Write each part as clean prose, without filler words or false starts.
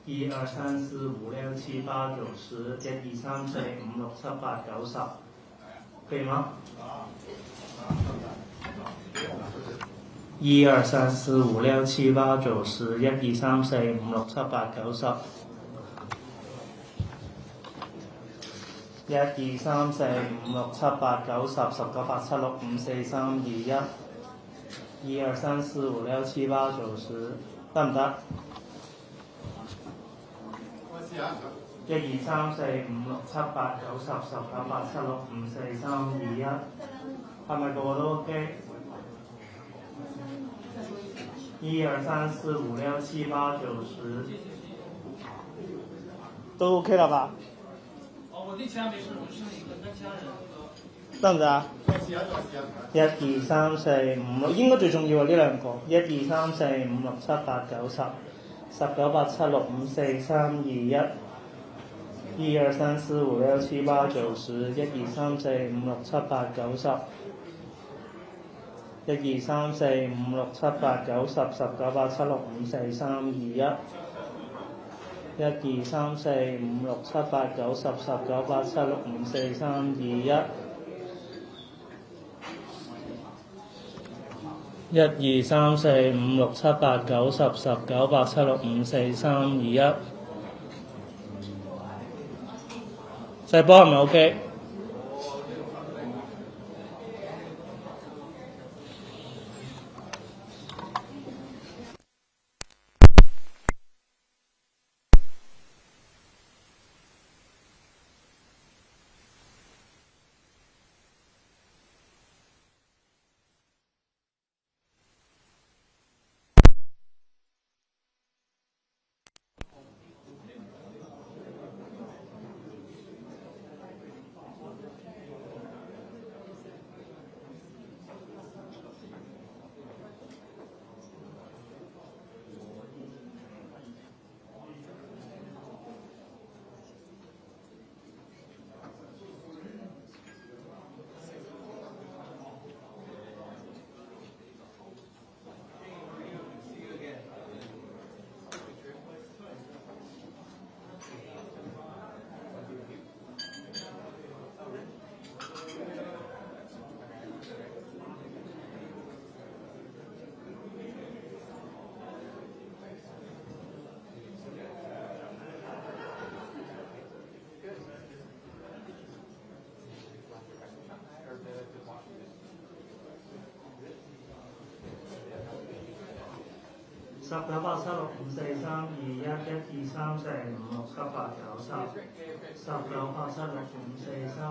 1、2、3、4、5、6、7、8、9、10，1、2、3、4、5、6、7、8、9、10，可以吗？1、2、3、4、5、6、7、8、9、10，1、2、3、4、5、6、7、8、9、10。1、2、3、4、5、6、7、8、9、10、19、8、7、6、5、4、3、2、1。1、2、3、4、5、6、7、8、9、10，得唔得？1、2、3、4、5、6、7、8、9、10、19、8、7、6、5、4、3、2、1，係咪個個都 OK？ 1、2、3、4、5、6、7、8、9、10，都 OK 了吧？我对其他没事，我剩一个跟其他人。得唔得啊？1、2、3、4、5、6，應該最重要係呢兩個。1、2、3、4、5、6、7、8、9、10、19、8、7、6、5、4、3、2、1。1、2、3、4、5、6、7、8、9、10，1、2、3、4、5、6、7、8、9、10。1、2、3、4、5、6、7、8、9、10、19、8、7、6、5、4、3、2、1。1、2、3、4、5、6、7、8、9、10、19、8、7、6、5、4、3、2、1。1、2、3、4、5、6、7、8、9、10、19、8、7、6、5、4、3、2、1。細波係咪 OK？19、8、7、6、5、4、3、2、1，1、2、3、4、5、6、7、8、9、10。19、8、7、6、5、4、3、2、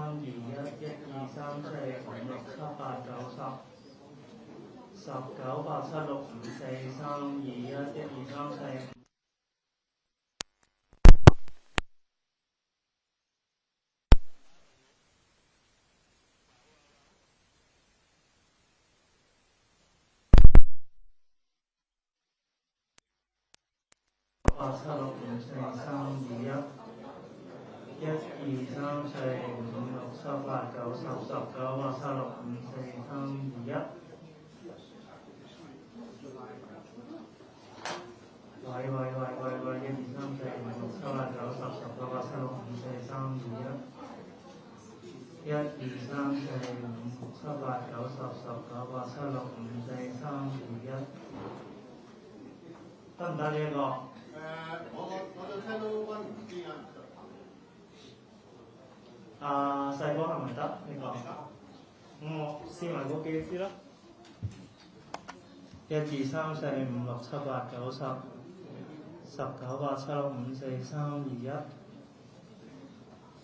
1，1、2、3、4、5、6、7、8、9、10。19、8、7、6、5、4、3、2、1，1、2、3、4。8、7、6、5、4、3、2、1。1、2、3、4、5、6、7、8、9、10、19、8、7、6、5、4、3、2、1。喂，1、2、3、4、5、6、7、8、9、10、19、8、7、6、5、4、3、2、1。1、2、3、4、5、6、7、8、9、10、19、8、7、6、5、4、3、2、1。得唔得呢一個？我就聽到溫唔知啊。細波係咪得呢個？我試埋個記先啦。1、2、3、4、5、6、7、8、9、10、19、8、7、6、5、4、3、2、1。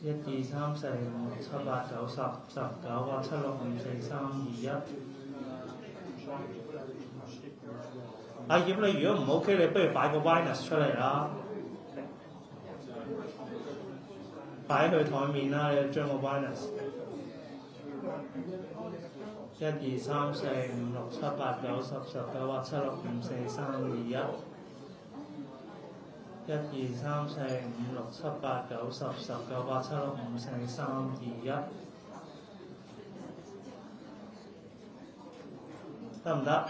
1、2、3、4、5、6、7、8、9、10、19、8、7、6、5、4、3、2、1。阿葉，你如果唔 OK，你不如擺個 minus 出嚟啦，擺去台面啦，你將個 minus。1、2、3、4、5、6、7、8、9、10、19、8、7、6、5、4、3、2、1。1、2、3、4、5、6、7、8、9、10、19、8、7、6、5、4、3、2、1。得唔得？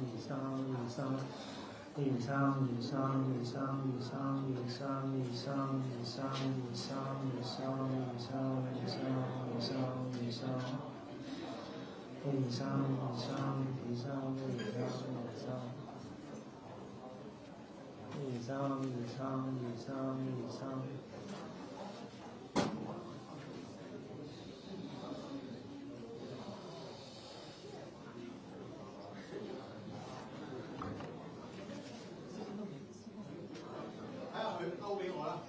勾俾我啦。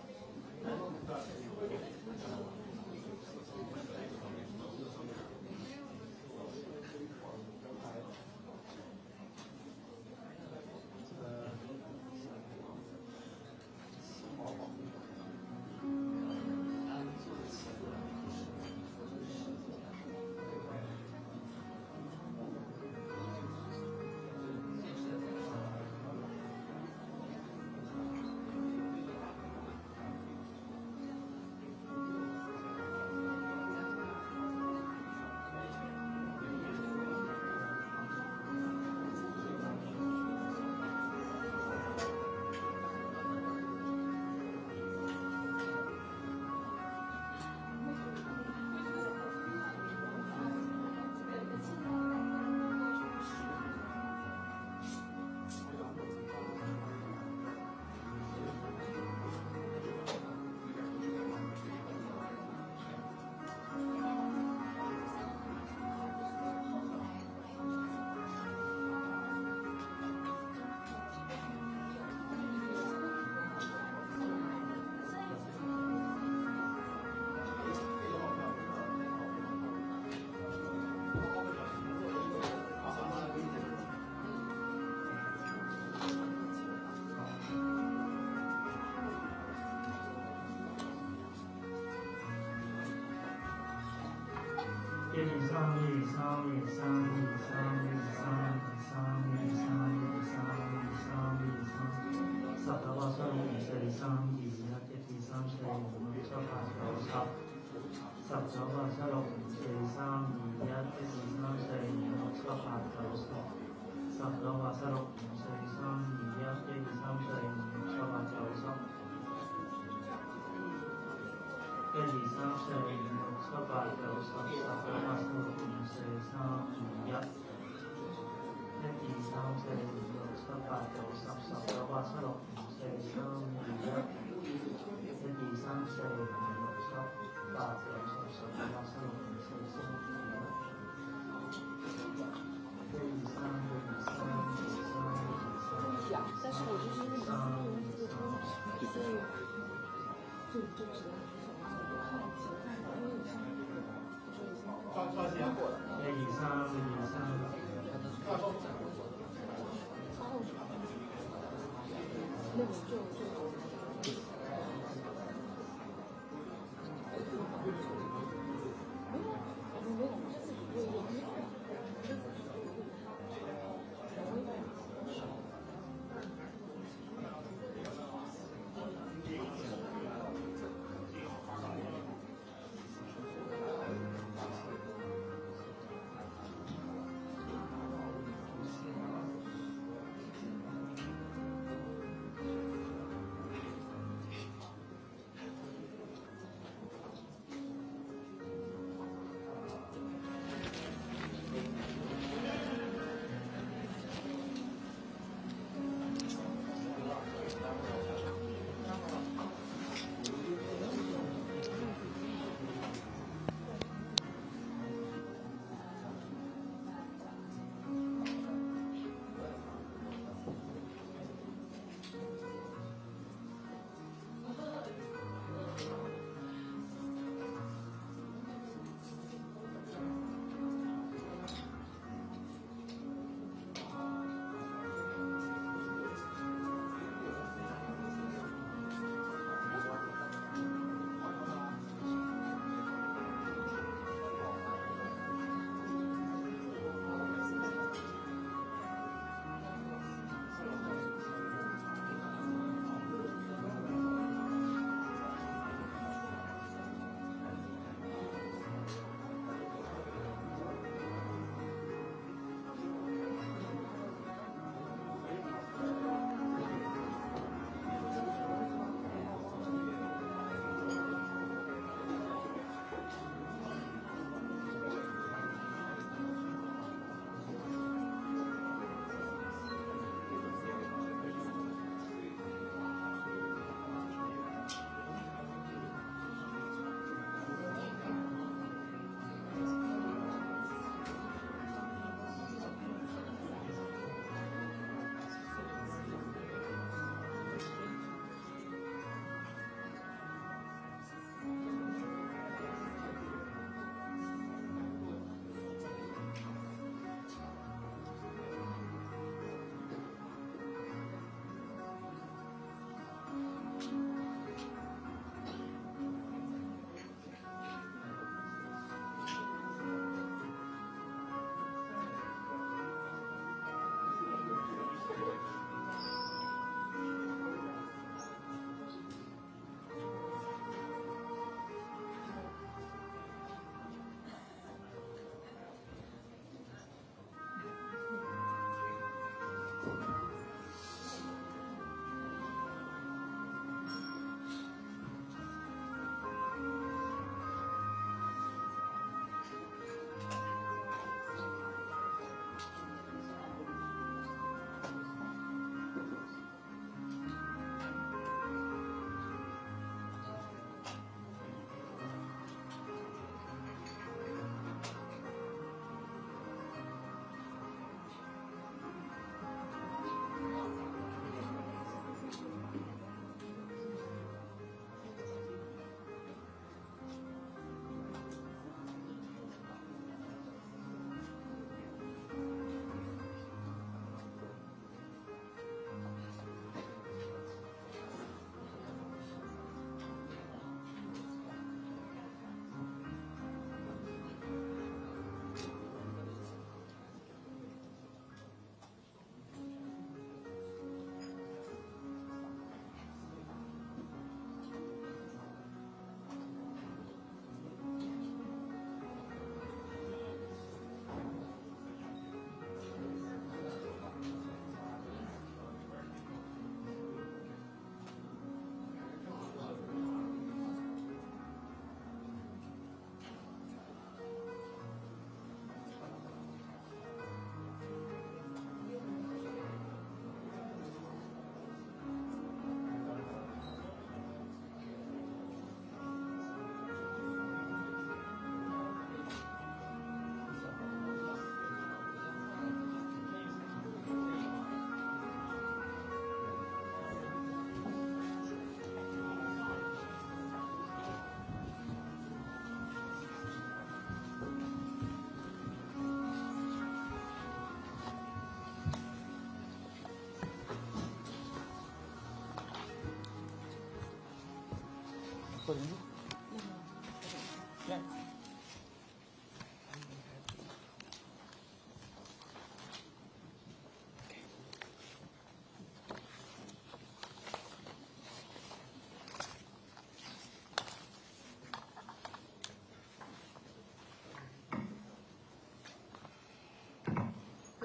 Good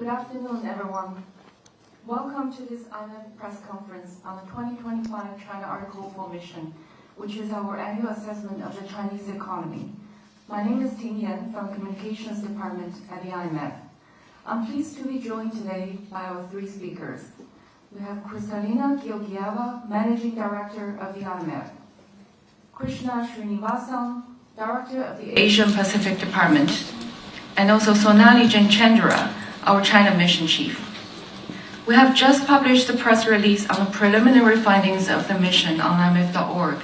afternoon, everyone. Welcome to this IMF press conference on the 2025 China Article 4 mission, which is our annual assessment of the Chinese economy. My name is Ting Yan from Communications Department at the IMF. I'm pleased to be joined today by our three speakers. We have Kristalina Georgieva, Managing Director of the IMF, Krishna Srinivasan, Director of the Asian Pacific Department, and also Sonali Janchandra, our China Mission Chief. We have just published the press release on the preliminary findings of the mission on imf.org.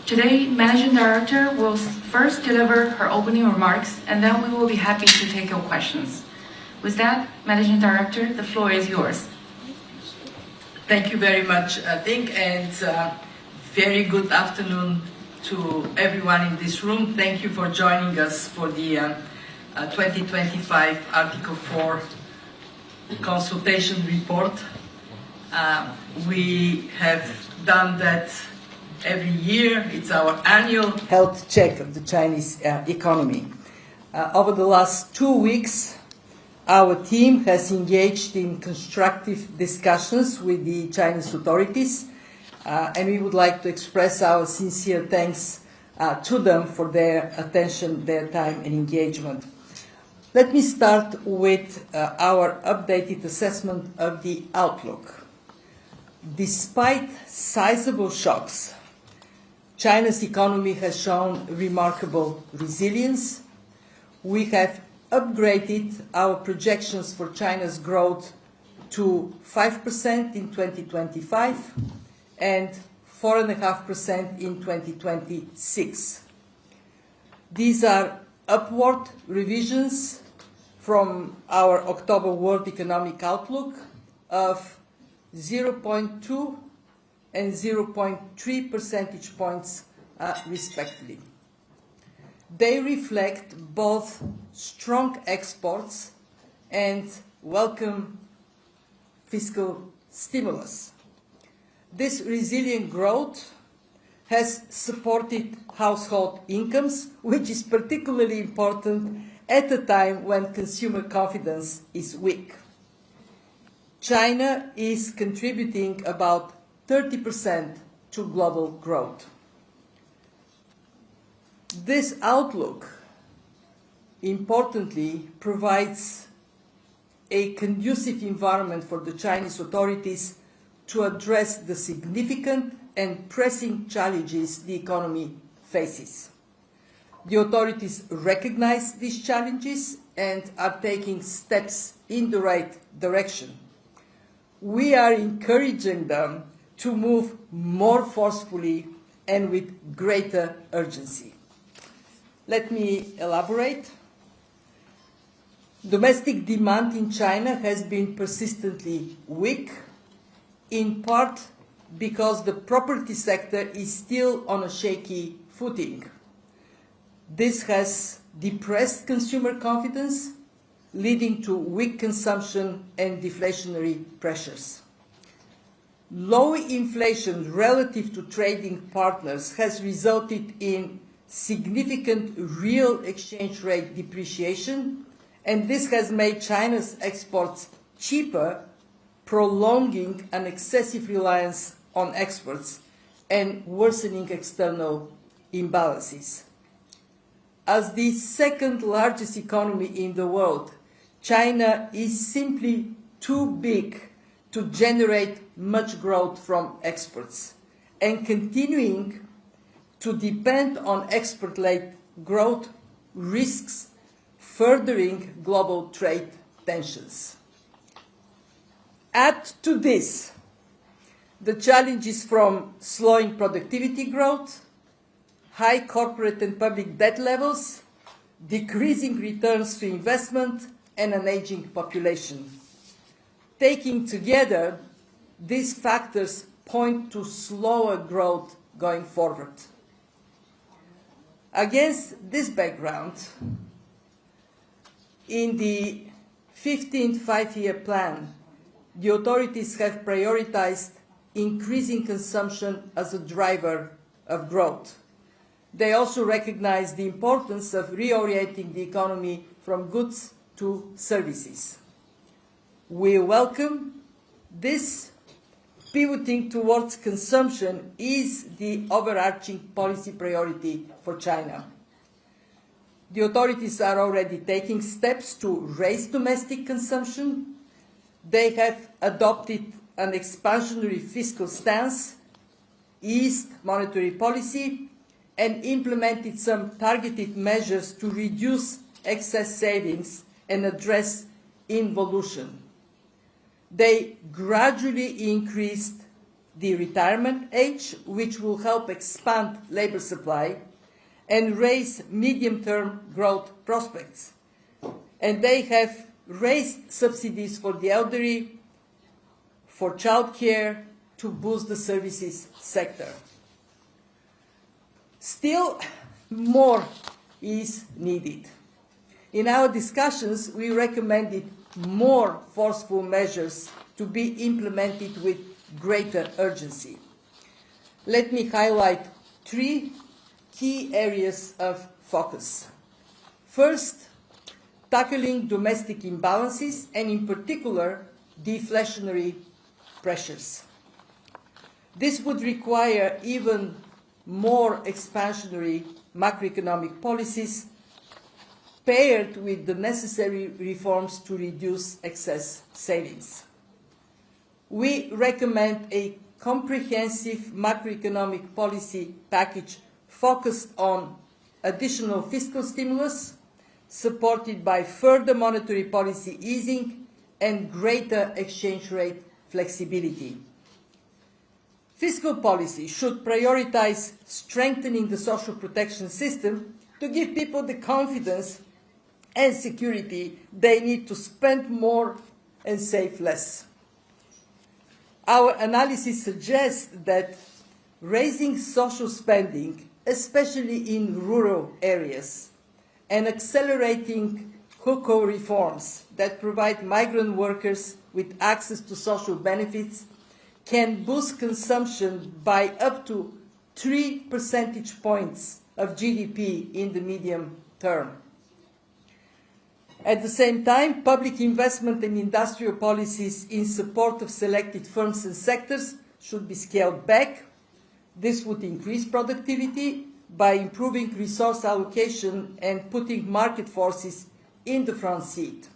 Today, Managing Director will first deliver her opening remarks, and then we will be happy to take your questions. With that, Managing Director, the floor is yours. Thank you very much, Ting, and very good afternoon to everyone in this room. Thank you for joining us for the 2025 Article 4 consultation report. We have done that every year. It's our annual health check of the Chinese economy. Over the last 2 weeks, our team has engaged in constructive discussions with the Chinese authorities, and we would like to express our sincere thanks to them for their attention, their time, and engagement. Let me start with our updated assessment of the outlook. Despite sizable shocks, China's economy has shown remarkable resilience. We have upgraded our projections for China's growth to 5% in 2025 and 4.5% in 2026. These are upward revisions from our October World Economic Outlook of 0.2 and 0.3 percentage points respectively. They reflect both strong exports and welcome fiscal stimulus. This resilient growth has supported household incomes, which is particularly important at a time when consumer confidence is weak. China is contributing about 30% to global growth. This outlook, importantly, provides a conducive environment for the Chinese authorities to address the significant and pressing challenges the economy faces. The authorities recognize these challenges and are taking steps in the right direction. We are encouraging them to move more forcefully and with greater urgency. Let me elaborate. Domestic demand in China has been persistently weak, in part because the property sector is still on a shaky footing. This has depressed consumer confidence, leading to weak consumption and deflationary pressures. Low inflation relative to trading partners has resulted in significant real exchange rate depreciation, and this has made China's exports cheaper, prolonging an excessive reliance on exports and worsening external imbalances. As the second largest economy in the world, China is simply too big to generate much growth from exports, and continuing to depend on export-led growth risks furthering global trade tensions. Add to this the challenges from slowing productivity growth, high corporate and public debt levels, decreasing returns to investment, and an aging population. Taking together, these factors point to slower growth going forward. Against this background, in the 15th five-year plan, the authorities have prioritized increasing consumption as a driver of growth. They also recognize the importance of reorienting the economy from goods to services. We welcome this. Pivoting towards consumption is the overarching policy priority for China. The authorities are already taking steps to raise domestic consumption. They have adopted an expansionary fiscal stance, eased monetary policy, and implemented some targeted measures to reduce excess savings and address involution. They gradually increased the retirement age, which will help expand labor supply and raise medium-term growth prospects. And they have raised subsidies for the elderly, for childcare, to boost the services sector. Still, more is needed. In our discussions, we recommended more forceful measures to be implemented with greater urgency. Let me highlight three key areas of focus. First, tackling domestic imbalances and, in particular, deflationary pressures. This would require even more expansionary macroeconomic policies paired with the necessary reforms to reduce excess savings. We recommend a comprehensive macroeconomic policy package focused on additional fiscal stimulus, supported by further monetary policy easing and greater exchange rate flexibility. Fiscal policy should prioritize strengthening the social protection system to give people the confidence and security they need to spend more and save less. Our analysis suggests that raising social spending, especially in rural areas, and accelerating hukou reforms that provide migrant workers with access to social benefits can boost consumption by up to 3 percentage points of GDP in the medium term. At the same time, public investment and industrial policies in support of selected firms and sectors should be scaled back. This would increase productivity by improving resource allocation and putting market forces in the front seat.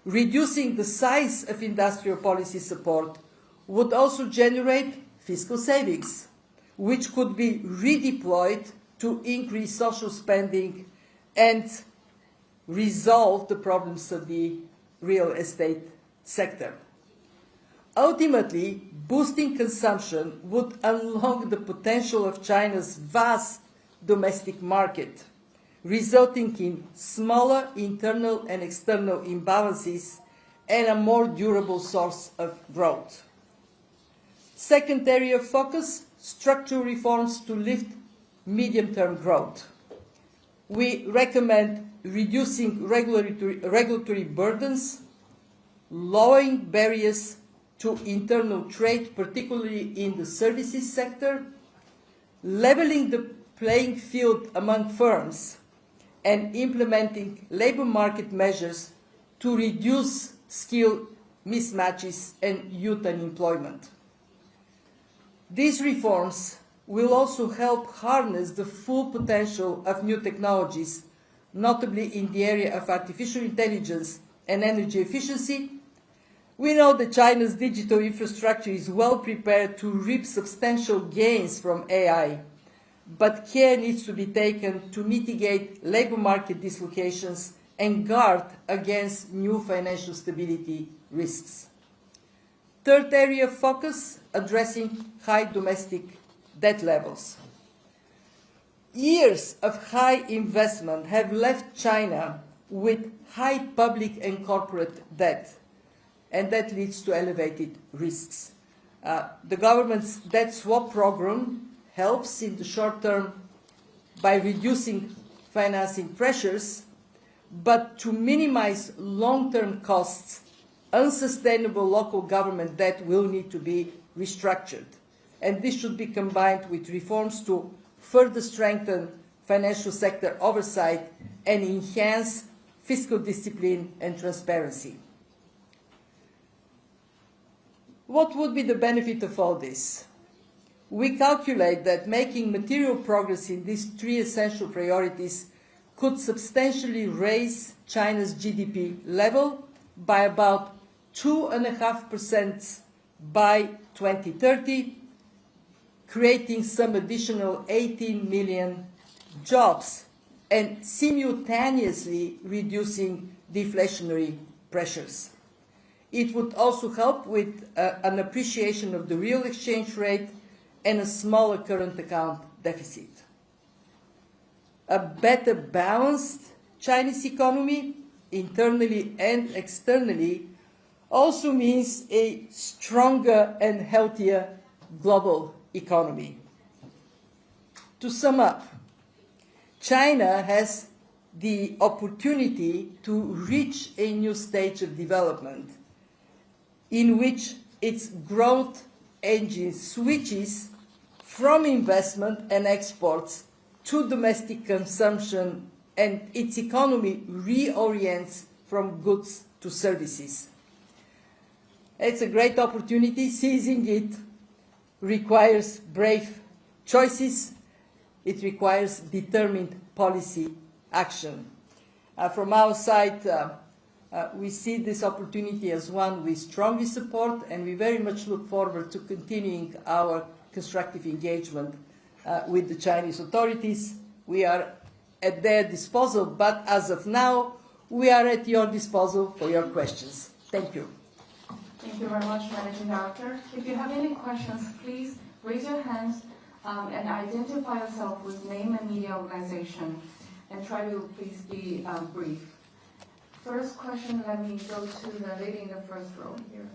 Reducing the size of industrial policy support would also generate fiscal savings, which could be redeployed to increase social spending and resolve the problems of the real estate sector. Ultimately, boosting consumption would unlock the potential of China's vast domestic market, resulting in smaller internal and external imbalances and a more durable source of growth. Second area of focus, structural reforms to lift medium-term growth. We recommend reducing regulatory burdens, lowering barriers to internal trade, particularly in the services sector, leveling the playing field among firms, and implementing labor market measures to reduce skill mismatches and youth unemployment. These reforms will also help harness the full potential of new technologies, notably in the area of artificial intelligence and energy efficiency. We know that China's digital infrastructure is well prepared to reap substantial gains from AI, but care needs to be taken to mitigate labor market dislocations and guard against new financial stability risks. Third area of focus, addressing high domestic debt levels. Years of high investment have left China with high public and corporate debt, and that leads to elevated risks. The government's debt swap program helps in the short term, by reducing financing pressures, but to minimize long-term costs, unsustainable local government debt will need to be restructured. And this should be combined with reforms to further strengthen financial sector oversight and enhance fiscal discipline and transparency. What would be the benefit of all this? We calculate that making material progress in these three essential priorities could substantially raise China's GDP level by about 2.5% by 2030, creating some additional 18 million jobs and simultaneously reducing deflationary pressures. It would also help with an appreciation of the real exchange rate and a smaller current account deficit. A better balanced Chinese economy, internally and externally, also means a stronger and healthier global economy. To sum up, China has the opportunity to reach a new stage of development in which its growth engine switches from investment and exports to domestic consumption, and its economy reorients from goods to services. It's a great opportunity. Seizing it requires brave choices. It requires determined policy action. From our side, we see this opportunity as one we strongly support, and we very much look forward to continuing our constructive engagement with the Chinese authorities. We are at their disposal, but as of now, we are at your disposal for your questions. Thank you. Thank you very much, Managing Director. If you have any questions, please raise your hands and identify yourself with name and media organization, and try to please be brief. First question, let me go to the lady in the first row here.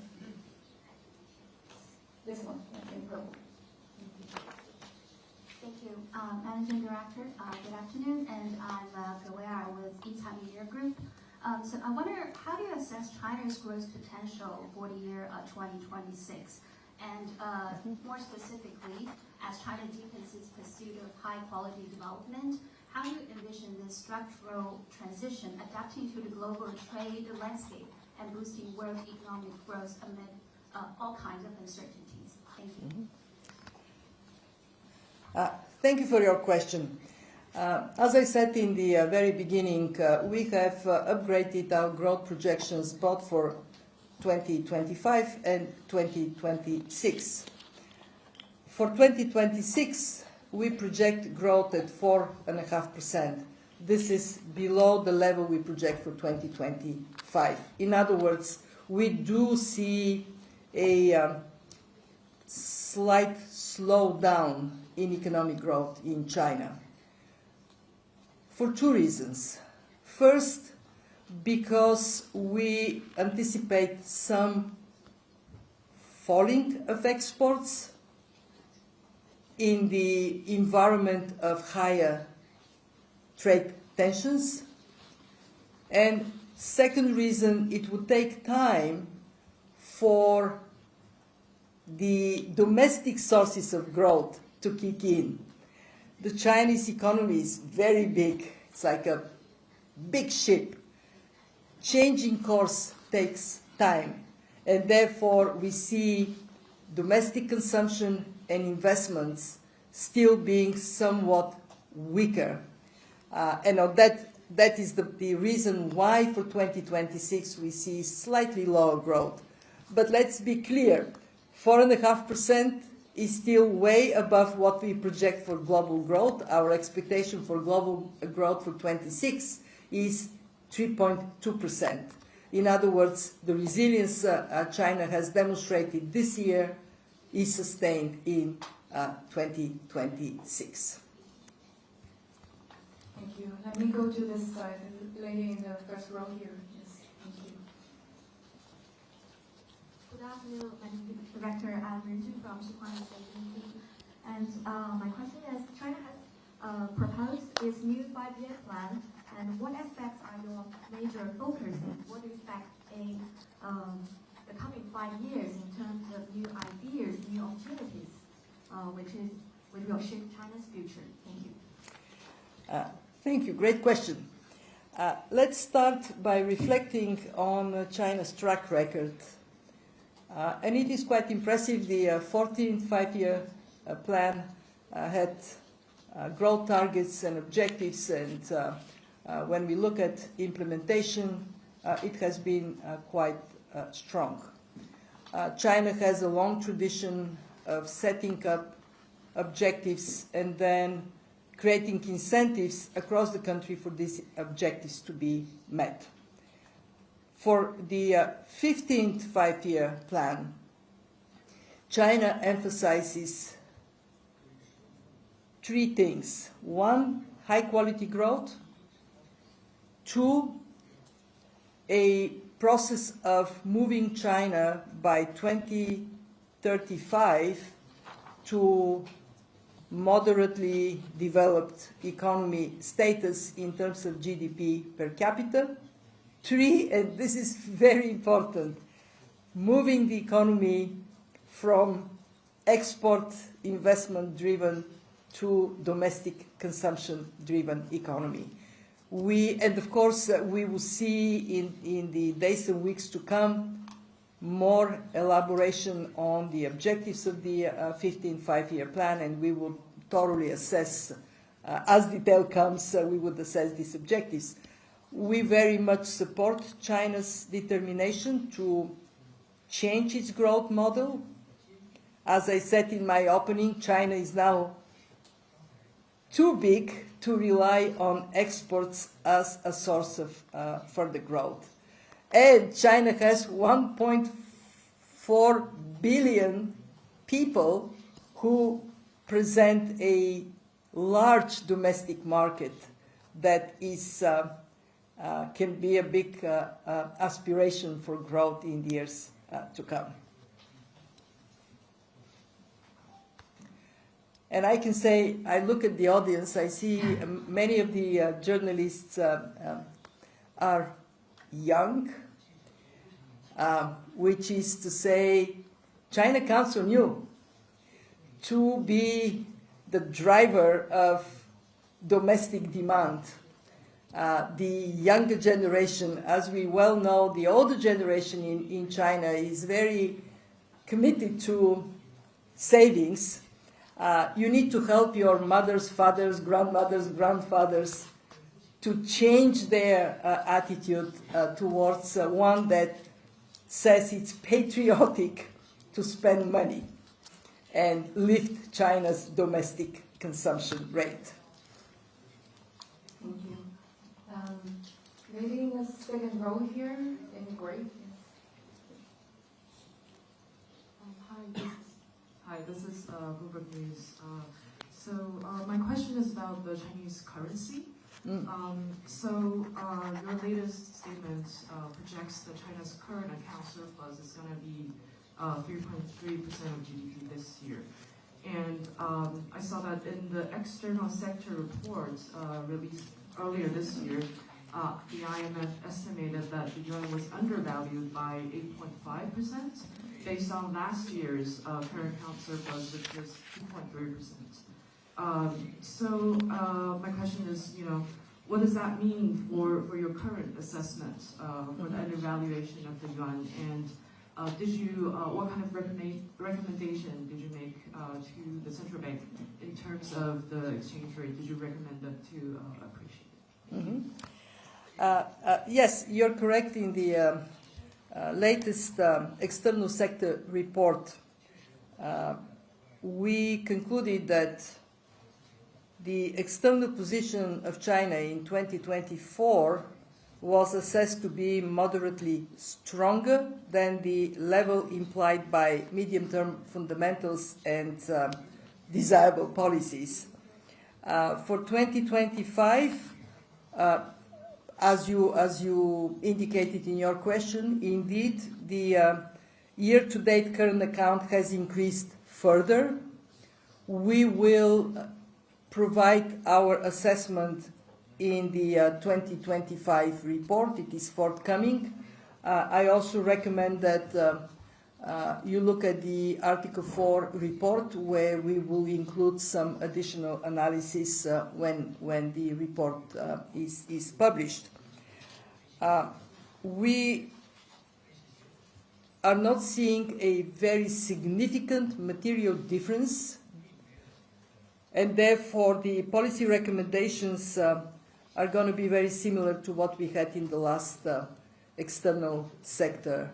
This one, in purple. Thank you. Managing Director, good afternoon, and I'm Gawea with Ita Media Group. So I wonder, how do you assess China's growth potential for the year 2026? And more specifically, as China deepens its pursuit of high-quality development, how do you envision this structural transition adapting to the global trade landscape and boosting world economic growth amid all kinds of uncertainties? Thank you. Thank you for your question. As I said in the very beginning, we have upgraded our growth projections both for 2025 and 2026. For 2026, we project growth at 4.5%. This is below the level we project for 2025. In other words, we do see a slight slowdown in economic growth in China for two reasons. First, because we anticipate some falling of exports in the environment of higher trade tensions. And second reason, it would take time for the domestic sources of growth to kick in. The Chinese economy is very big. It's like a big ship. Changing course takes time, and therefore we see domestic consumption and investments still being somewhat weaker. And that is the reason why for 2026 we see slightly lower growth. But let's be clear, 4.5% is still way above what we project for global growth. Our expectation for global growth for 26 is 3.2%. In other words, the resilience China has demonstrated this year is sustained in 2026. Thank you. Let me go to this side, the lady in the first row here. Yes, thank you. Good afternoon, Managing Director. I'm Ren Jun from Xinhua News Agency. And my question is, China has proposed its new 5-year plan, and what aspects are your major focus? What do you expect in the coming 5 years in terms of new ideas, new opportunities, which will shape China's future? Thank you. Thank you. Great question. Let's start by reflecting on China's track record. And it is quite impressive. The 14th 5-year plan had growth targets and objectives, and when we look at implementation, it has been quite strong. China has a long tradition of setting up objectives and then creating incentives across the country for these objectives to be met. For the 15th 5-year plan, China emphasizes 3 things. 1, high-quality growth. 2, a process of moving China by 2035 to moderately developed economy status in terms of GDP per capita. 3, and this is very important, moving the economy from export investment-driven to domestic consumption-driven economy. And of course, we will see in the days and weeks to come more elaboration on the objectives of the 15th 5-year plan, and we will thoroughly assess, as detail comes, we would assess these objectives. We very much support China's determination to change its growth model. As I said in my opening, China is now too big to rely on exports as a source of further growth. And China has 1.4 billion people who present a large domestic market that is can be a big aspiration for growth in the years to come. And I can say, I look at the audience, I see many of the journalists are young, which is to say, China counts on you to be the driver of domestic demand. The younger generation, as we well know, the older generation in China is very committed to savings. You need to help your mothers, fathers, grandmothers, grandfathers to change their attitude towards one that says it's patriotic to spend money and lift China's domestic consumption rate. Thank you. Maybe in the second row here, in gray. Hi, this is Bloomberg News. So my question is about the Chinese currency. Your latest statement projects that China's current account surplus is going to be 3.3% of GDP this year. And I saw that in the external sector reports released earlier this year, the IMF estimated that the yuan was undervalued by 8.5% based on last year's current account surplus, which was 2.3%. My question is, what does that mean for your current assessment for the undervaluation of the yuan? And what kind of recommendation did you make to the central bank in terms of the exchange rate? Did you recommend them to appreciate it? Yes, you're correct. In the latest external sector report, we concluded that the external position of China in 2024 was assessed to be moderately stronger than the level implied by medium-term fundamentals and desirable policies. For 2025, as you indicated in your question, indeed, the year-to-date current account has increased further. We will provide our assessment in the 2025 report. It is forthcoming. I also recommend that you look at the Article 4 report, where we will include some additional analysis when the report is published. We are not seeing a very significant material difference, and therefore the policy recommendations are going to be very similar to what we had in the last external sector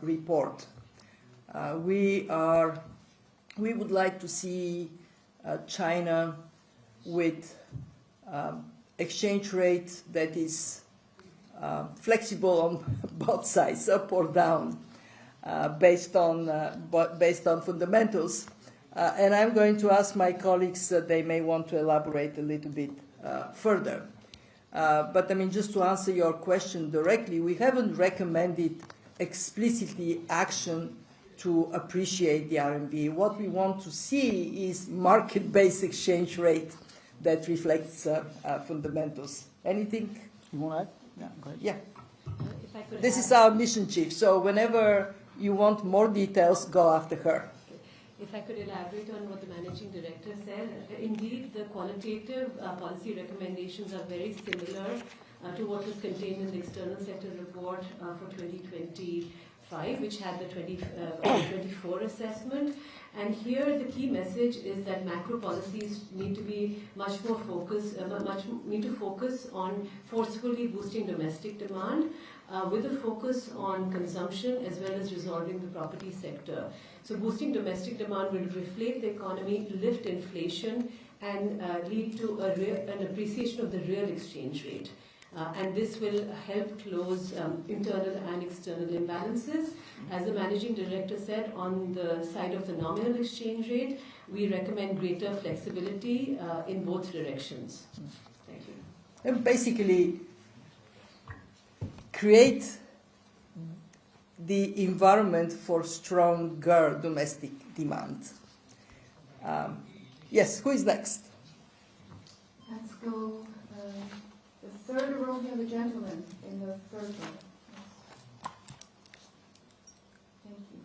report. We would like to see China with exchange rate that is flexible on both sides, up or down, based on fundamentals. And I'm going to ask my colleagues, they may want to elaborate a little bit further. But I mean, just to answer your question directly, we haven't recommended explicitly action to appreciate the RMB. What we want to see is market-based exchange rate that reflects fundamentals. Anything you want to add? Yeah, go ahead. Yeah. This is our mission chief, so whenever you want more details, go after her. If I could elaborate on what the managing director said, indeed the qualitative policy recommendations are very similar to what was contained in the external sector report for 2025, which had the 2024 assessment. And here the key message is that macro policies need to be much more focused, need to focus on forcefully boosting domestic demand, with a focus on consumption as well as resolving the property sector. So boosting domestic demand will reflate the economy, lift inflation, and lead to an appreciation of the real exchange rate. And this will help close internal and external imbalances. As the managing director said, on the side of the nominal exchange rate, we recommend greater flexibility in both directions. Thank you. And basically, create the environment for stronger domestic demand. Yes, who is next? Let's go the third row here, the gentleman in the third row. Yes. Thank you.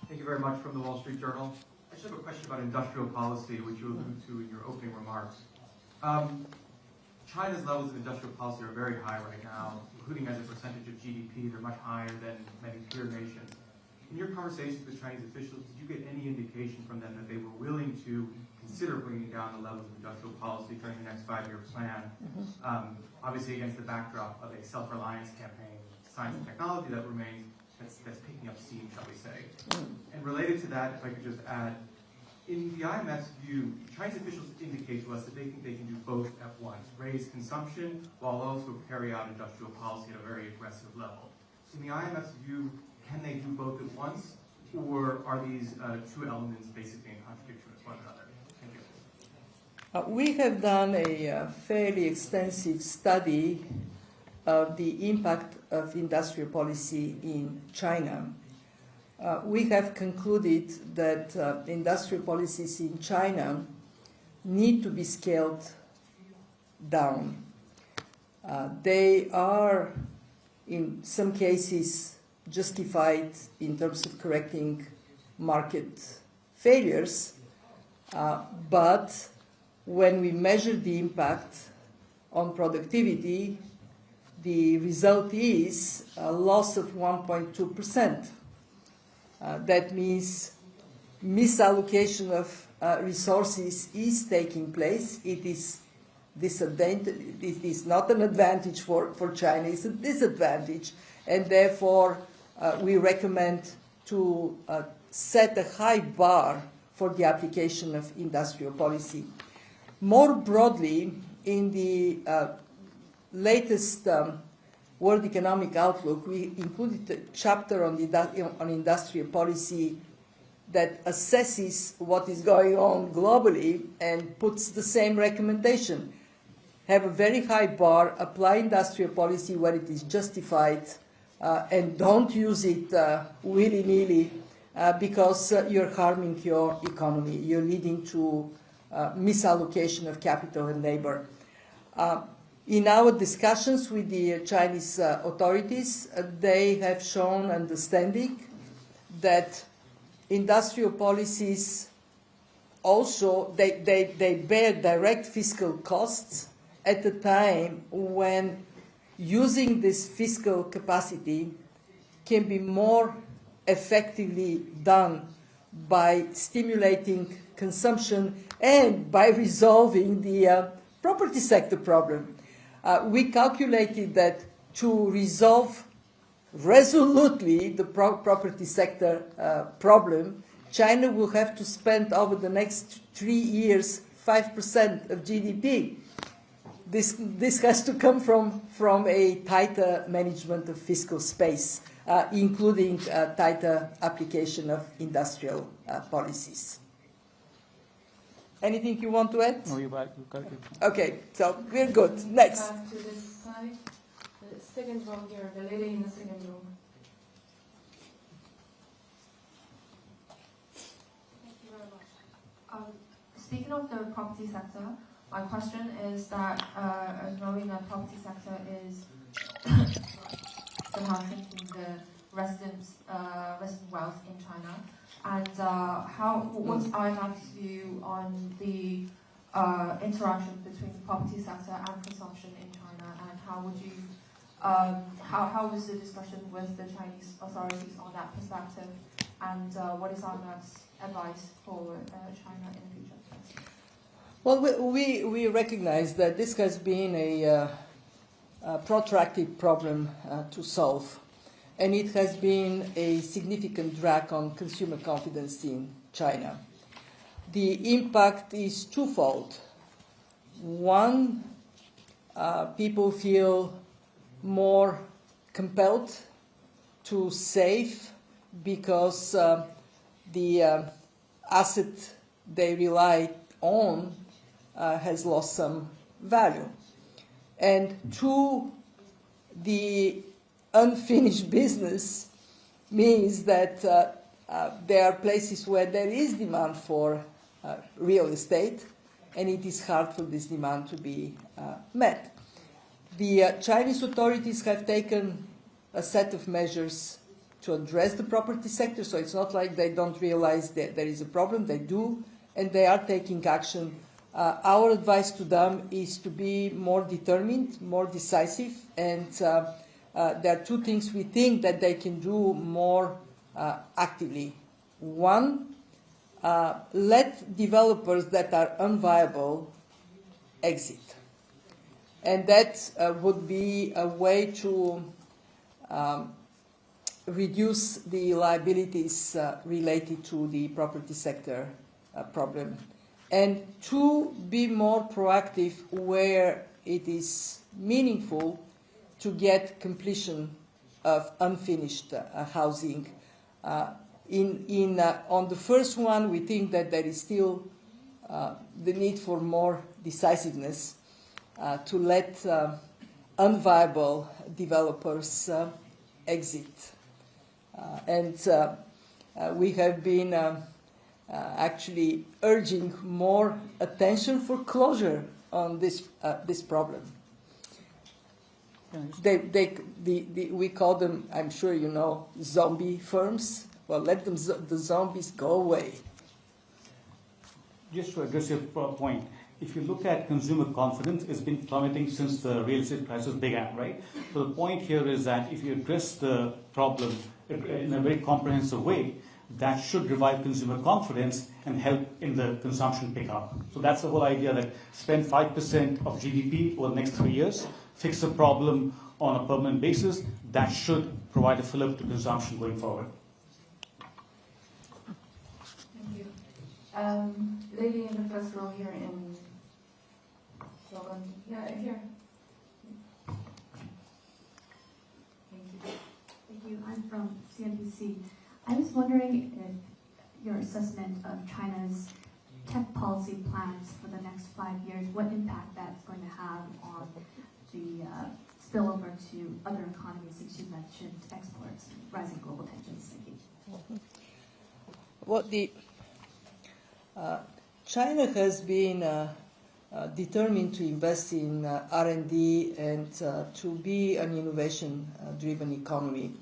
Thank you very much. From the Wall Street Journal. I just have a question about industrial policy, which you alluded to in your opening remarks. China's levels of industrial policy are very high right now, including as a percentage of GDP. They're much higher than many peer nations. In your conversations with Chinese officials, did you get any indication from them that they were willing to consider bringing down the levels of industrial policy during the next 5-year plan? Obviously against the backdrop of a self-reliance campaign, science and technology that remains, that's picking up steam, shall we say. And related to that, if I could just add, in the IMF's view, Chinese officials indicate to us that they think they can do both at once, raise consumption while also carry out industrial policy at a very aggressive level. In the IMF's view, can they do both at once, or are these two elements basically in contradiction with one another? Thank you. We have done a fairly extensive study of the impact of industrial policy in China. We have concluded that industrial policies in China need to be scaled down. They are, in some cases, justified in terms of correcting market failures, but when we measure the impact on productivity, the result is a loss of 1.2%. That means misallocation of resources is taking place. It is disadvantage. It is not an advantage for China. It's a disadvantage, and therefore we recommend to set a high bar for the application of industrial policy. More broadly, in the latest World Economic Outlook, we included a chapter on industrial policy that assesses what is going on globally and puts the same recommendation. Have a very high bar, apply industrial policy where it is justified, and don't use it willy-nilly because you're harming your economy. You're leading to misallocation of capital and labor. In our discussions with the Chinese authorities, they have shown understanding that industrial policies also, they bear direct fiscal costs at a time when using this fiscal capacity can be more effectively done by stimulating consumption and by resolving the property sector problem. We calculated that to resolve resolutely the property sector problem, China will have to spend over the next 3 years 5% of GDP. This has to come from a tighter management of fiscal space, including tighter application of industrial policies. Anything you want to add? No, you got it. Okay, so we're good. Next. Back to this side, the second row here, the lady in the second row. Thank you very much. Speaking of the property sector, my question is that knowing that property sector is somehow shrinking the resident wealth in China, and what's IMF's view on the interaction between the property sector and consumption in China, and how would you how was the discussion with the Chinese authorities on that perspective, and what is IMF's advice for China in the future? Well, we recognize that this has been a protracted problem to solve, and it has been a significant drag on consumer confidence in China. The impact is twofold. One, people feel more compelled to save because the asset they rely on has lost some value. And two, the unfinished business means that there are places where there is demand for real estate, and it is hard for this demand to be met. The Chinese authorities have taken a set of measures to address the property sector, so it's not like they don't realize that there is a problem. They do, and they are taking action. Our advice to them is to be more determined, more decisive, and there are two things we think that they can do more actively. One, let developers that are unviable exit. And that would be a way to reduce the liabilities related to the property sector problem. And two, be more proactive where it is meaningful to get completion of unfinished housing. On the first one, we think that there is still the need for more decisiveness to let unviable developers exit. We have been actually urging more attention for closure on this problem. We call them, I'm sure you know, zombie firms. Well, let them, the zombies go away. Just to address your point, if you look at consumer confidence, it's been plummeting since the real estate crisis began, right? So the point here is that if you address the problem in a very comprehensive way, that should revive consumer confidence and help in the consumption pickup. So that's the whole idea, that spend 5% of GDP over the next 3 years, fix the problem on a permanent basis. That should provide a fillip to consumption going forward. Thank you. Lady in the first row here in Logan. Yeah, here. Thank you. Thank you. I'm from CNBC. I was wondering if your assessment of China's tech policy plans for the next 5 years, what impact that's going to have on the spillover to other economies, since you mentioned exports and rising global tensions. Thank you. What China has been determined to invest in R&D and to be an innovation-driven economy.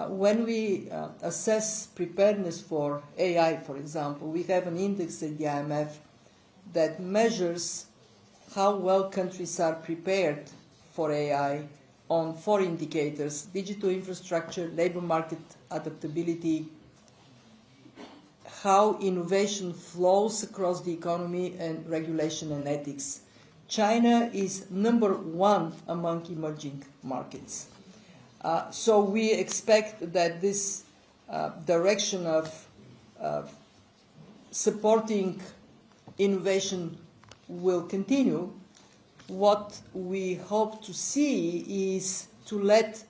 When we assess preparedness for AI, for example, we have an index at the IMF that measures how well countries are prepared for AI on 4 indicators: digital infrastructure, labor market adaptability, how innovation flows across the economy, and regulation and ethics. China is #1 among emerging markets. So we expect that this direction of supporting innovation will continue. What we hope to see is to let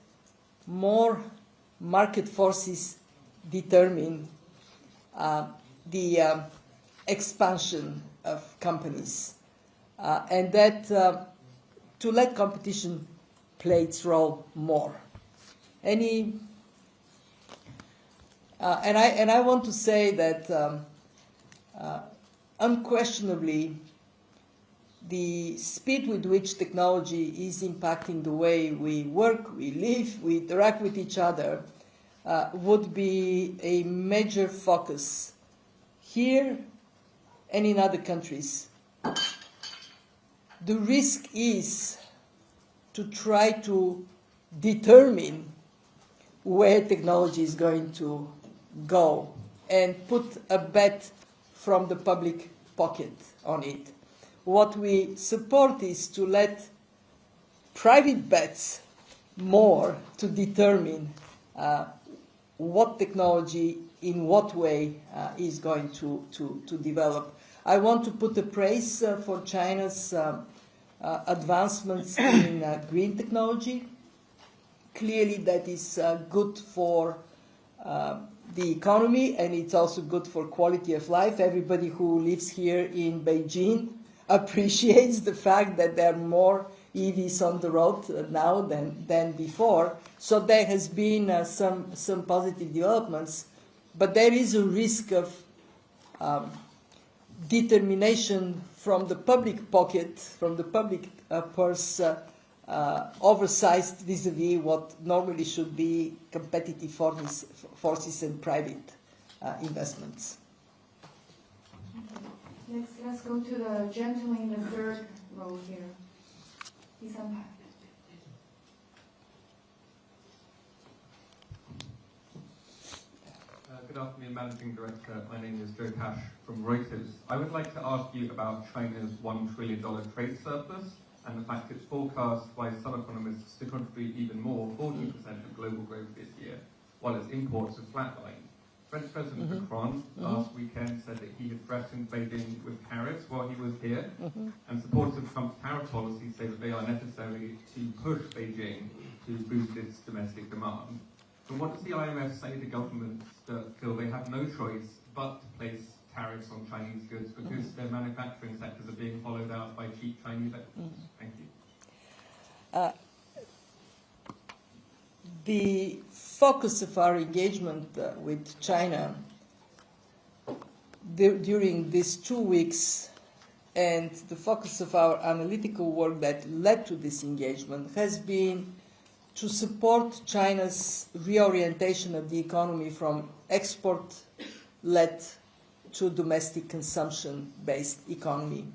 more market forces determine the expansion of companies, and that to let competition play its role more. And I want to say that unquestionably, the speed with which technology is impacting the way we work, we live, we interact with each other would be a major focus here and in other countries. The risk is to try to determine where technology is going to go and put a bet from the public pocket on it. What we support is to let private bets more to determine what technology, in what way, is going to develop. I want to put a praise for China's advancements in green technology. Clearly that is good for the economy, and it's also good for quality of life. Everybody who lives here in Beijing appreciates the fact that there are more EVs on the road now than before. So there has been some positive developments, but there is a risk of determination from the public pocket, from the public purse, oversized vis-à-vis what normally should be competitive forces and private investments. Next, let's go to the gentleman in the third row here. Good afternoon, Managing Director. My name is Joe Cash from Reuters. I would like to ask you about China's $1 trillion trade surplus and the fact it's forecast by some economists to contribute even more, 40% of global growth this year, while its imports have flatlined. French President Macron last weekend said that he had threatened Beijing with tariffs while he was here, and supporters of Trump's tariff policies say that they are necessary to push Beijing to boost its domestic demand. So what does the IMF say to governments that feel they have no choice but to place tariffs on Chinese goods because their manufacturing sectors are being hollowed out by cheap Chinese exports? Thank you. The focus of our engagement with China during these 2 weeks and the focus of our analytical work that led to this engagement has been to support China's reorientation of the economy from export-led to domestic consumption-based economy.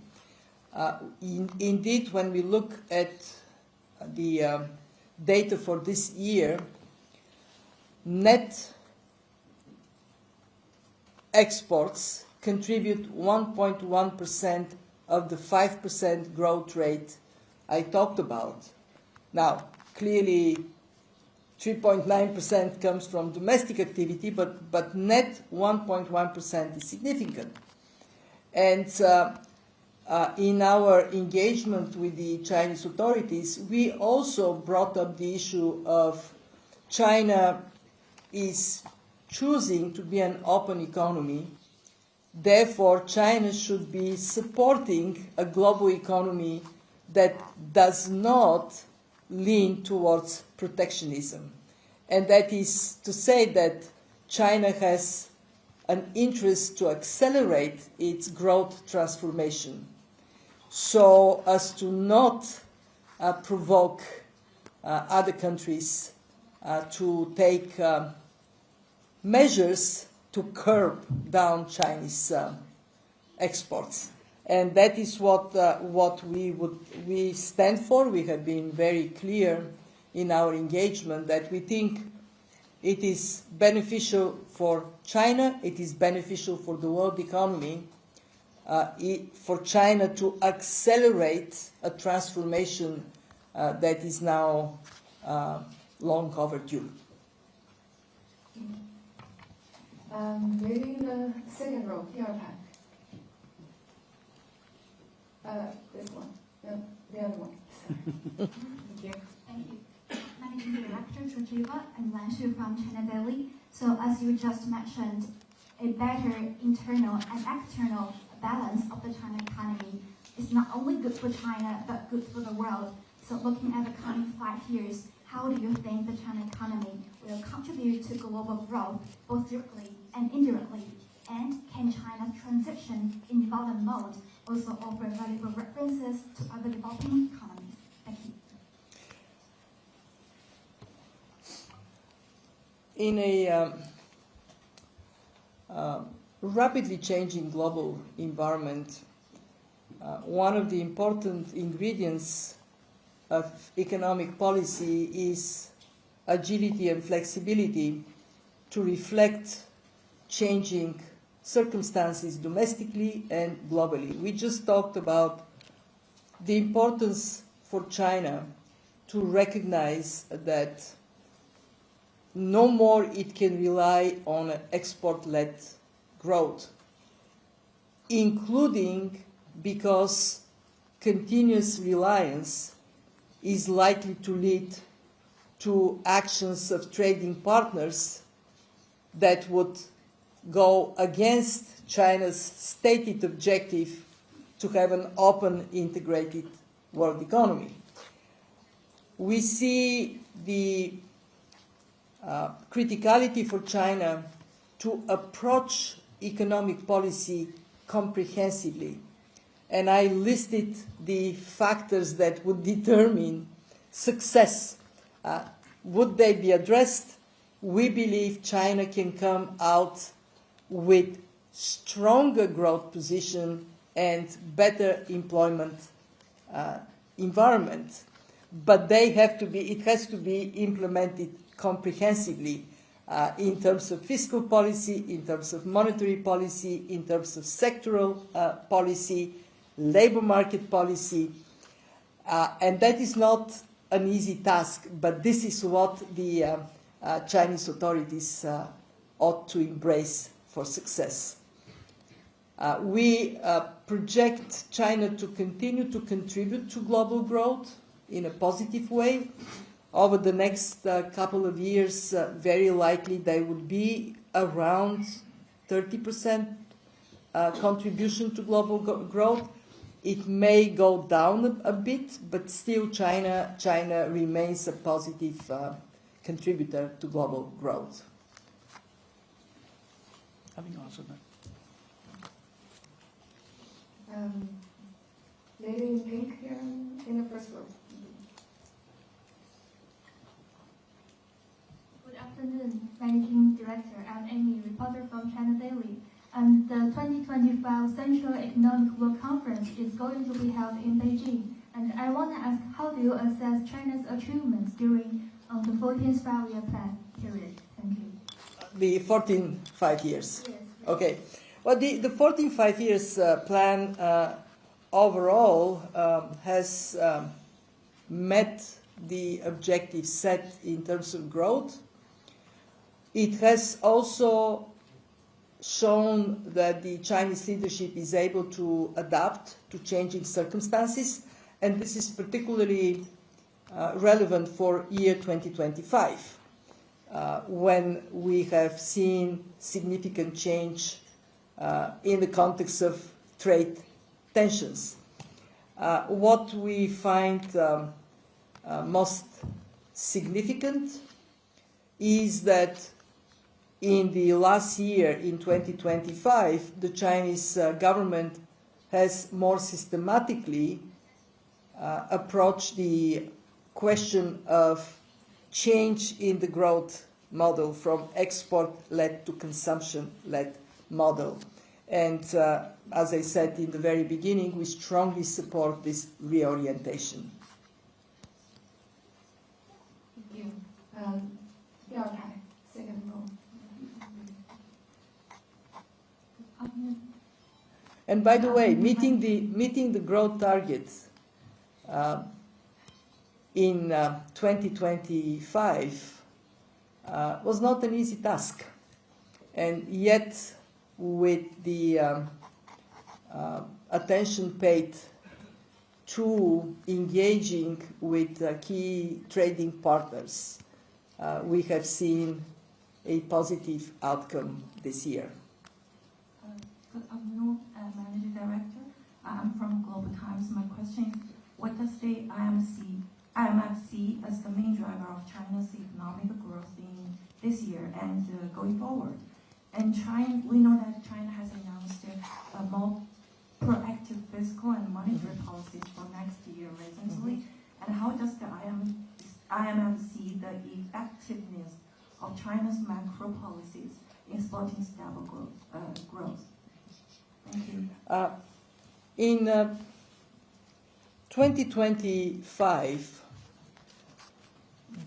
Indeed, when we look at the data for this year, net exports contribute 1.1% of the 5% growth rate I talked about. Now, clearly 3.9% comes from domestic activity, but net 1.1% is significant. And in our engagement with the Chinese authorities, we also brought up the issue of China is choosing to be an open economy. Therefore, China should be supporting a global economy that does not lean towards protectionism. And that is to say that China has an interest to accelerate its growth transformation so as to not provoke other countries to take measures to curb down Chinese exports. And that is what we stand for. We have been very clear in our engagement that we think it is beneficial for China, it is beneficial for the world economy, for China to accelerate a transformation that is now long overdue. Maybe in the second row, here back. This one. No, the other one. Thank you. Thank you. Managing Director Georgieva and Lanshu from China Daily. So as you just mentioned, a better internal and external balance of the China economy is not only good for China, but good for the world. So looking at the coming 5 years, how do you think the China economy will contribute to global growth, both directly and indirectly? And can China's transition in development mode also offer valuable references to other developing economies? Thank you. In a rapidly changing global environment, one of the important ingredients of economic policy is agility and flexibility to reflect changing circumstances domestically and globally. We just talked about the importance for China to recognize that no more it can rely on export-led growth, including because continuous reliance is likely to lead to actions of trading partners that would go against China's stated objective to have an open, integrated world economy. We see the criticality for China to approach economic policy comprehensively. And I listed the factors that would determine success. Would they be addressed? We believe China can come out with stronger growth position and better employment environment. But it has to be implemented comprehensively in terms of fiscal policy, in terms of monetary policy, in terms of sectoral policy, labor market policy, and that is not an easy task, but this is what the Chinese authorities ought to embrace for success. We project China to continue to contribute to global growth in a positive way. Over the next couple of years, very likely they would be around 30% contribution to global growth. It may go down a bit, but still China remains a positive contributor to global growth. Having answered that. Lady in pink here in the first row. Good afternoon, Managing Director. I'm Amy, reporter from China Daily. And the 2025 Central Economic World Conference is going to be held in Beijing. And I want to ask, how do you assess China's achievements during the 14th five-year plan period? Thank you. The 14 5 years? Yes. Okay. Well, the 14 5 years plan overall has met the objectives set in terms of growth. It has also shown that the Chinese leadership is able to adapt to changing circumstances, and this is particularly relevant for year 2025, when we have seen significant change in the context of trade tensions. What we find most significant is that in the last year, in 2025, the Chinese government has more systematically approached the question of change in the growth model from export-led to consumption-led model. And as I said in the very beginning, we strongly support this reorientation. Thank you. Second row. And by the way, meeting the growth targets in 2025 was not an easy task, and yet with the attention paid to engaging with key trading partners, we have seen a positive outcome this year. Good afternoon, Managing Director. I'm from Global Times. My question is, what does the IMF see as the main driver of China's economic growth in this year and going forward? And we know that China has announced a more proactive fiscal and monetary policies for next year recently. And how does the IMF see the effectiveness of China's macro policies in supporting stable growth? Thank you. In 2025,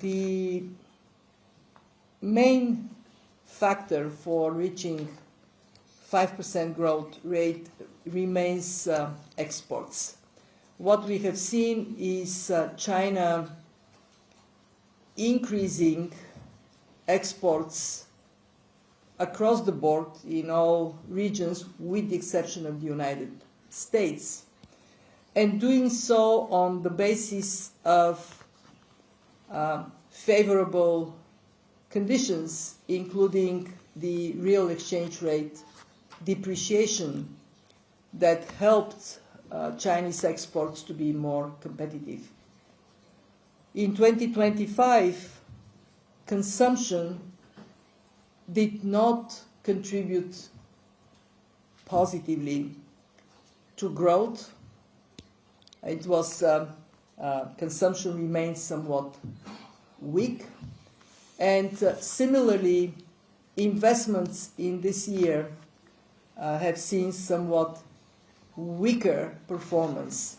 the main factor for reaching 5% growth rate remains exports. What we have seen is China increasing exports across the board in all regions, with the exception of the United States, and doing so on the basis of favorable conditions, including the real exchange rate depreciation that helped Chinese exports to be more competitive. In 2025, consumption did not contribute positively to growth. It was consumption remained somewhat weak, and similarly, investments in this year have seen somewhat weaker performance.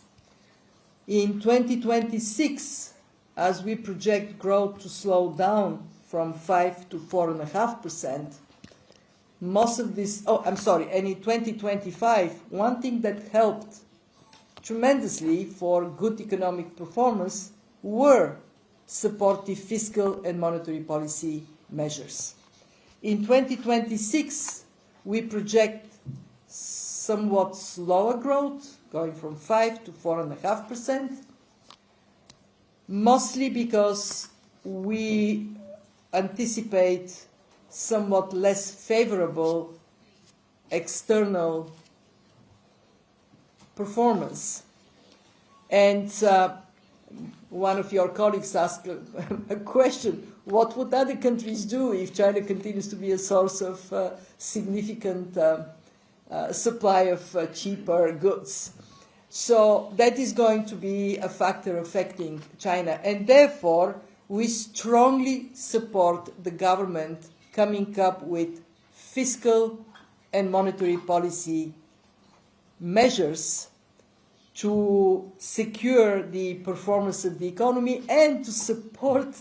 In 2026, as we project growth to slow down from 5 to 4.5%, most of this, and in 2025, one thing that helped tremendously for good economic performance were supportive fiscal and monetary policy measures. In 2026, we project somewhat slower growth, going from 5 to 4.5%, mostly because we anticipate somewhat less favorable external performance. And one of your colleagues asked a question: what would other countries do if China continues to be a source of significant supply of cheaper goods? So that is going to be a factor affecting China, and therefore we strongly support the government coming up with fiscal and monetary policy measures to secure the performance of the economy and to support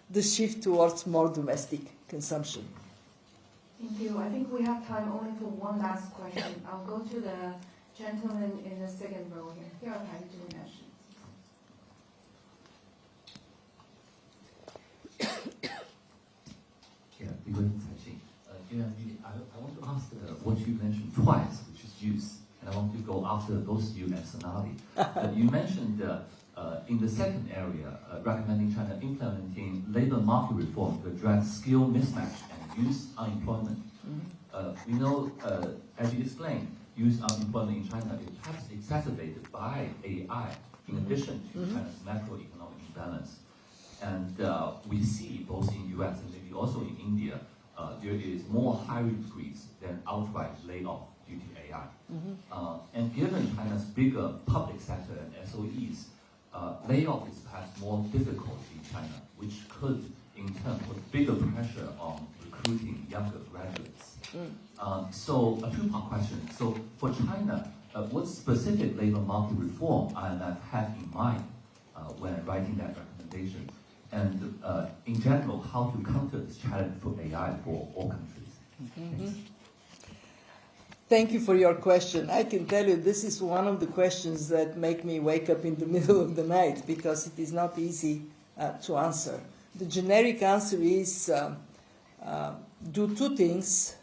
the shift towards more domestic consumption. Thank you. I think we have time only for one last question. I'll go to the gentleman in the second row here. Here, I'll have you doing that. I want to ask what you mentioned twice, which is youth, and I want to go after both you and Sonali. You mentioned in the second area, recommending China implementing labor market reform to address skill mismatch and youth unemployment. We know, as you explained, youth unemployment in China is perhaps exacerbated by AI, in addition to China's macroeconomic imbalance. And we see both in US and maybe also in India, there is more hiring freeze than outright layoff due to AI. And given China's bigger public sector and SOEs, layoff is perhaps more difficult in China, which could in turn put bigger pressure on recruiting younger graduates. So a two-part question. So for China, what specific labor market reform IMF had in mind when writing that recommendation? And in general, how to counter this challenge for AI for all countries? Thank you for your question. I can tell you this is one of the questions that make me wake up in the middle of the night because it is not easy to answer. The generic answer is do two things: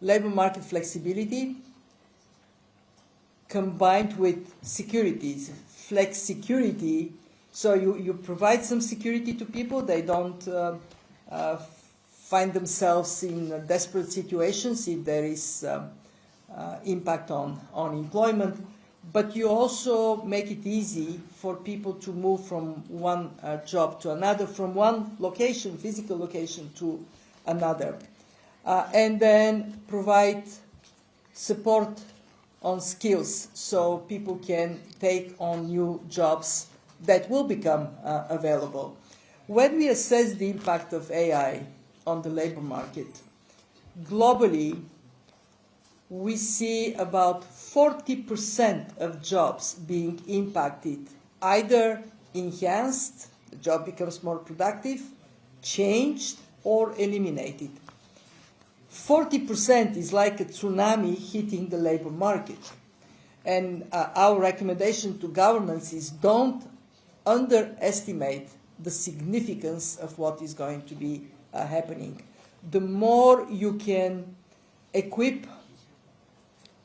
labor market flexibility combined with security. Flex security, so you provide some security to people. They don't find themselves in desperate situations if there is impact on employment, but you also make it easy for people to move from one job to another, from one location, physical location, to another. And then provide support on skills so people can take on new jobs that will become available. When we assess the impact of AI on the labor market, globally, we see about 40% of jobs being impacted, either enhanced, the job becomes more productive, changed, or eliminated. 40% is like a tsunami hitting the labor market. And our recommendation to governments is don't underestimate the significance of what is going to be happening. The more you can equip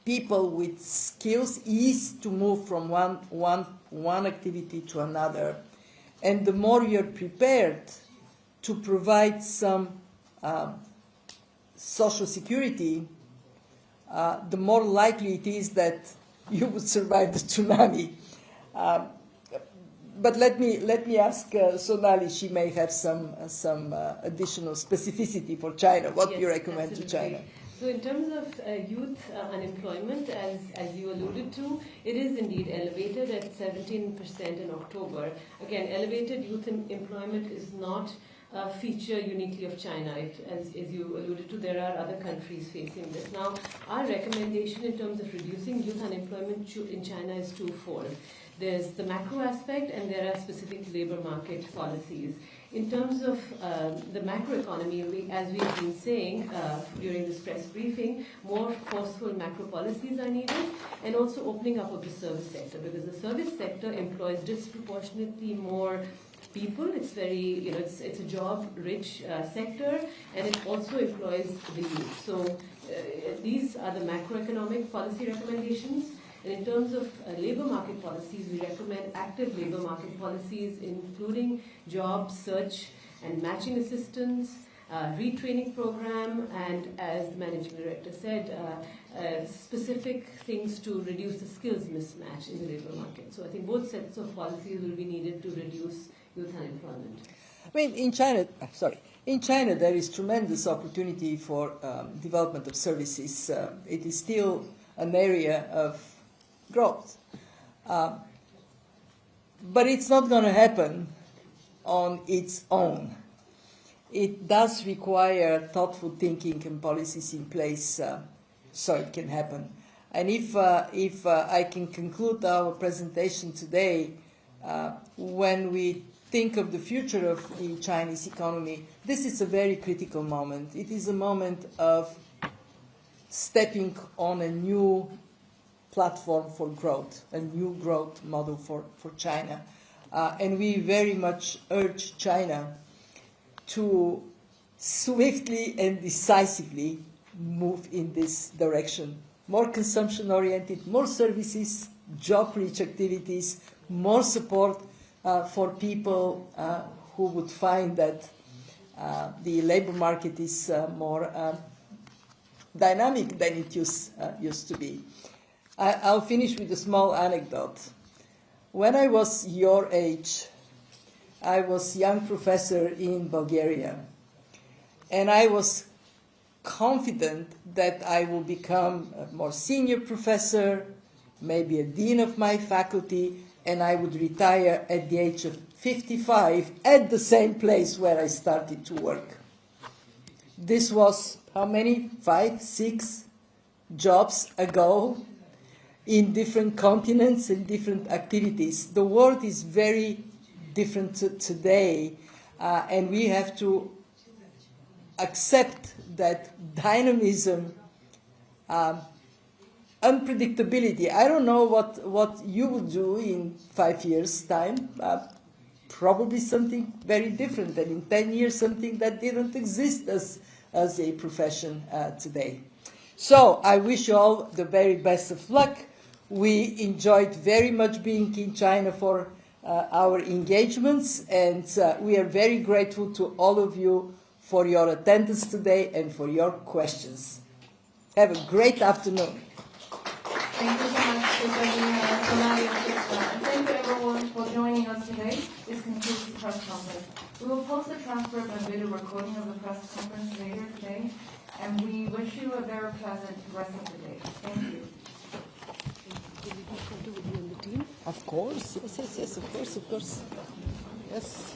people with skills, ease to move from one activity to another, and the more you're prepared to provide some social security, the more likely it is that you would survive the tsunami. But let me ask Sonali. She may have some additional specificity for China. What do you recommend to China? So in terms of youth unemployment, as you alluded to, it is indeed elevated at 17% in October. Again, elevated youth employment is not a feature uniquely of China. As you alluded to, there are other countries facing this. Now, our recommendation in terms of reducing youth unemployment in China is twofold. There's the macro aspect, and there are specific labor market policies. In terms of the macroeconomy, as we've been saying during this press briefing, more forceful macro policies are needed, and also opening up of the service sector, because the service sector employs disproportionately more people. It's very, it's a job-rich sector, and it also employs the youth. So these are the macroeconomic policy recommendations. And in terms of labor market policies, we recommend active labor market policies, including job search and matching assistance, retraining program, and as the managing director said, specific things to reduce the skills mismatch in the labor market. So I think both sets of policies will be needed to reduce youth unemployment. I mean, in China there is tremendous opportunity for development of services. It is still an area of growth. But it's not going to happen on its own. It does require thoughtful thinking and policies in place so it can happen. And if I can conclude our presentation today, when we think of the future of the Chinese economy, this is a very critical moment. It is a moment of stepping on a new platform for growth, a new growth model for China. And we very much urge China to swiftly and decisively move in this direction. More consumption-oriented, more services, job-rich activities, more support for people who would find that the labor market is more dynamic than it used to be. I'll finish with a small anecdote. When I was your age, I was young professor in Bulgaria, and I was confident that I will become a more senior professor, maybe a dean of my faculty, and I would retire at the age of 55 at the same place where I started to work. This was how many? 5, 6 jobs ago in different continents and different activities. The world is very different today, and we have to accept that dynamism, unpredictability. I don't know what you will do in 5 years' time. Probably something very different, and in 10 years something that didn't exist as a profession today. So I wish you all the very best of luck. We enjoyed very much being in China for our engagements, and we are very grateful to all of you for your attendance today and for your questions. Have a great afternoon. Thank you so much, and thank you everyone for joining us today. This concludes the press conference. We will post the transcript and video recording of the press conference later today, and we wish you a very pleasant rest of the day. Thank you. Of course, yes, of course. Yes.